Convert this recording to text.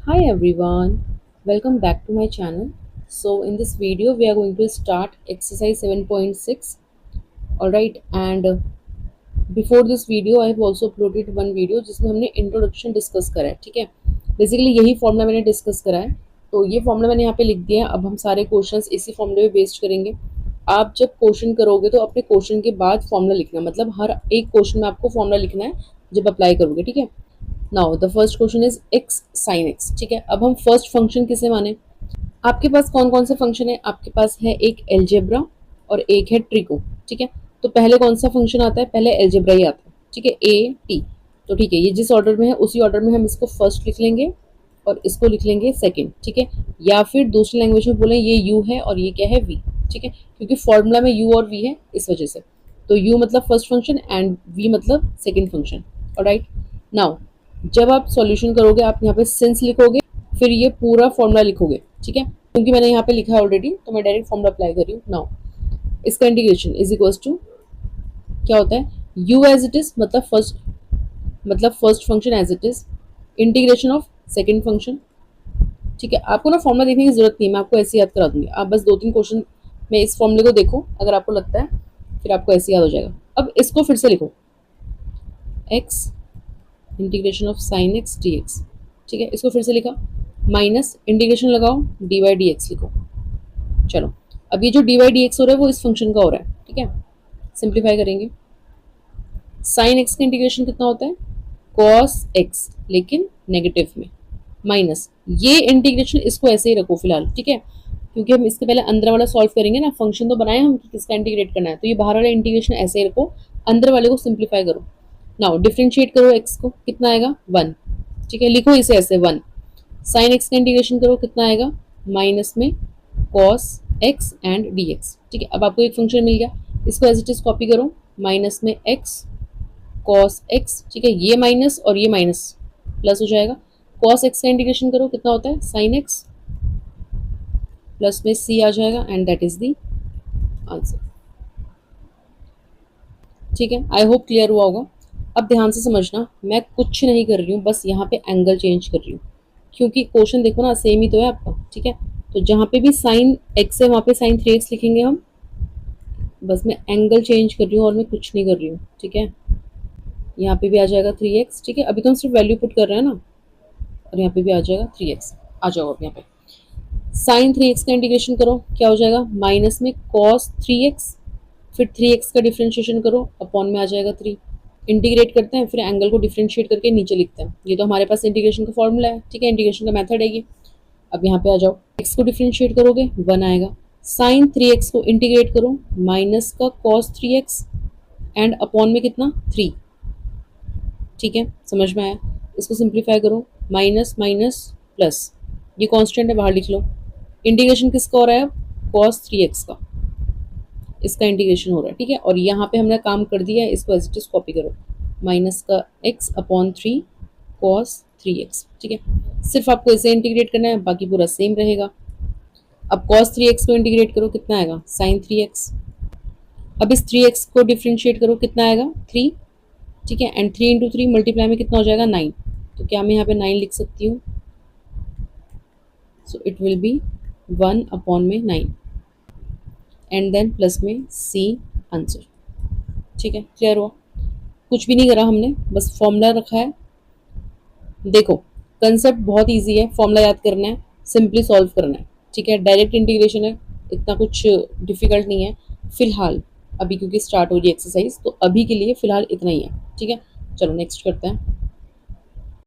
Hi everyone, welcome back to my channel. So in this video we are going to start exercise 7.6. Alright, and before this video I have also uploaded one video जिसमें हमने introduction discuss करा है. ठीक है, basically यही formula मैंने discuss करा है. तो ये फॉर्मूला मैंने यहाँ पे लिख दिया है. अब हम सारे क्वेश्चंस इसी फॉर्मूले पे बेस्ड करेंगे. आप जब क्वेश्चन करोगे तो अपने क्वेश्चन के बाद फॉर्मूला लिखना, मतलब हर एक क्वेश्चन में आपको फॉर्मूला लिखना है जब अप्लाई करोगे. ठीक है, now the first question is x sine x. ठीक है, अब हम फर्स्ट फंक्शन किसे माने. आपके पास कौन कौन से फंक्शन है. आपके पास है एक एलजेब्रा और एक है ट्रिको. ठीक है, तो पहले कौन सा फंक्शन आता है, पहले एलजेब्रा ही आता है. ठीक है, ए टी. तो ठीक है, ये जिस ऑर्डर में है उसी ऑर्डर में हम इसको फर्स्ट लिख लेंगे और इसको लिख लेंगे सेकंड. ठीक है, या फिर दूसरी लैंग्वेज में बोले ये यू है और ये क्या है वी. ठीक है, क्योंकि फॉर्मूला में यू और वी है इस वजह से. तो यू मतलब फर्स्ट फंक्शन एंड वी मतलब सेकंड फंक्शन. ऑलराइट, नाउ जब आप सॉल्यूशन करोगे आप यहाँ पे सिंस लिखोगे, फिर ये पूरा फॉर्मूला लिखोगे. ठीक है, क्योंकि मैंने यहाँ पे लिखा है ऑलरेडी तो मैं डायरेक्ट फॉर्मूला अप्लाई कर रही हूँ. नाउ इसका इंटीग्रेशन इज इक्वल्स टू क्या होता है, u एज इट इज मतलब first function as it is, integration of second function. ठीक है, आपको ना फॉर्मूला देखने की जरूरत नहीं है, मैं आपको ऐसे याद करा दूंगी. आप बस दो तीन क्वेश्चन में इस फॉर्मूले को देखो, अगर आपको लगता है फिर आपको ऐसे याद हो जाएगा. अब इसको फिर से लिखो, x integration of sine x D x. ठीक है, इसको फिर से लिखा, माइनस इंटीग्रेशन लगाओ डी वाई डी एक्स लिखो. चलो, अब ये जो डी वाई डी एक्स हो रहा है वो इस फंक्शन का हो रहा है. ठीक है, सिंप्लीफाई करेंगे. साइन एक्स का इंटीग्रेशन कितना होता है, कॉस एक्स, लेकिन नेगेटिव में, माइनस ये इंटीग्रेशन इसको ऐसे ही रखो फिलहाल. ठीक है, क्योंकि हम इसके पहले अंदर वाला सॉल्व करेंगे ना, फंक्शन तो बनाए हम कि किसका इंटीग्रेट करना है, तो ये बाहर वाला इंटीग्रेशन ऐसे ही रखो, अंदर वाले को सिंप्लीफाई करो. नाउ डिफ्रेंशिएट करो एक्स को, कितना आएगा 1. ठीक है, लिखो इसे ऐसे 1. साइन एक्स का इंटीग्रेशन करो, कितना आएगा माइनस में cos x and D x. ठीक है, अब आपको एक फंक्शन मिल गया, इसको एज इट इज कॉपी करो, माइनस में एक्स कॉस एक्स. ठीक है, ये माइनस और ये माइनस प्लस हो जाएगा. कॉस एक्स का इंटीग्रेशन करो, कितना होता है साइन एक्स, प्लस में सी आ जाएगा and that is the answer. ठीक है, आई होप क्लियर हुआ होगा. अब ध्यान से समझना, मैं कुछ नहीं कर रही हूँ, बस यहाँ पे एंगल चेंज कर रही हूँ, क्योंकि क्वेश्चन देखो ना सेम ही तो है आपका. ठीक है, तो जहाँ पे भी साइन एक्स है वहाँ पे साइन 3x लिखेंगे हम, बस मैं एंगल चेंज कर रही हूँ और मैं कुछ नहीं कर रही हूँ. ठीक है, यहाँ पे भी आ जाएगा 3x. ठीक है, अभी तो हम सिर्फ वैल्यू पुट कर रहे हैं ना, और यहाँ पे भी आ जाएगा 3x. आ जाओ अब यहाँ पे साइन 3x का इंटीग्रेशन करो, क्या हो जाएगा माइनस में कॉस 3x, फिर 3x का डिफ्रेंशिएशन करो, अपॉन में आ जाएगा 3. इंटीग्रेट करते हैं, फिर एंगल को डिफ्रेंशिएट करके नीचे लिखते हैं. ये तो हमारे पास इंटीग्रेशन का फॉर्मूला है. ठीक है, इंटीग्रेशन का मेथड है ये. अब यहाँ पे आ जाओ, x को डिफ्रेंशिएट करोगे 1 आएगा. साइन 3x को इंटीग्रेट करो, माइनस का कॉस 3x एंड अपॉन में कितना 3. ठीक है, समझ में आया. इसको सिंप्लीफाई करो, माइनस माइनस प्लस, ये कांस्टेंट है बाहर लिख लो. इंटीग्रेशन किसका हो रहा है, कॉस 3x का, इसका इंटीग्रेशन हो रहा है. ठीक है, और यहाँ पे हमने काम कर दिया है, इसको एज इट इज कॉपी करो, माइनस का x अपॉन 3 कॉस 3x. ठीक है, सिर्फ आपको इसे इंटीग्रेट करना है, बाकी पूरा सेम रहेगा. अब कॉस 3x को इंटीग्रेट करो, कितना आएगा साइन 3x. अब इस 3x को डिफ्रेंशिएट करो, कितना आएगा 3. ठीक है, एंड 3 इंटू 3 मल्टीप्लाई में कितना हो जाएगा 9. तो क्या मैं यहाँ पे 9 लिख सकती हूँ, so it will be 1 upon में 9 एंड देन प्लस में सी आंसर. ठीक है, क्लियर हुआ. कुछ भी नहीं करा हमने, बस फॉर्मूला रखा है. देखो कंसेप्ट बहुत इजी है, फॉर्मूला याद करना है, सिंपली सॉल्व करना है. ठीक है, डायरेक्ट इंटीग्रेशन है, इतना कुछ डिफिकल्ट नहीं है फिलहाल, अभी क्योंकि स्टार्ट हो रही है एक्सरसाइज, तो अभी के लिए फिलहाल इतना ही है. ठीक है, चलो नेक्स्ट करते हैं.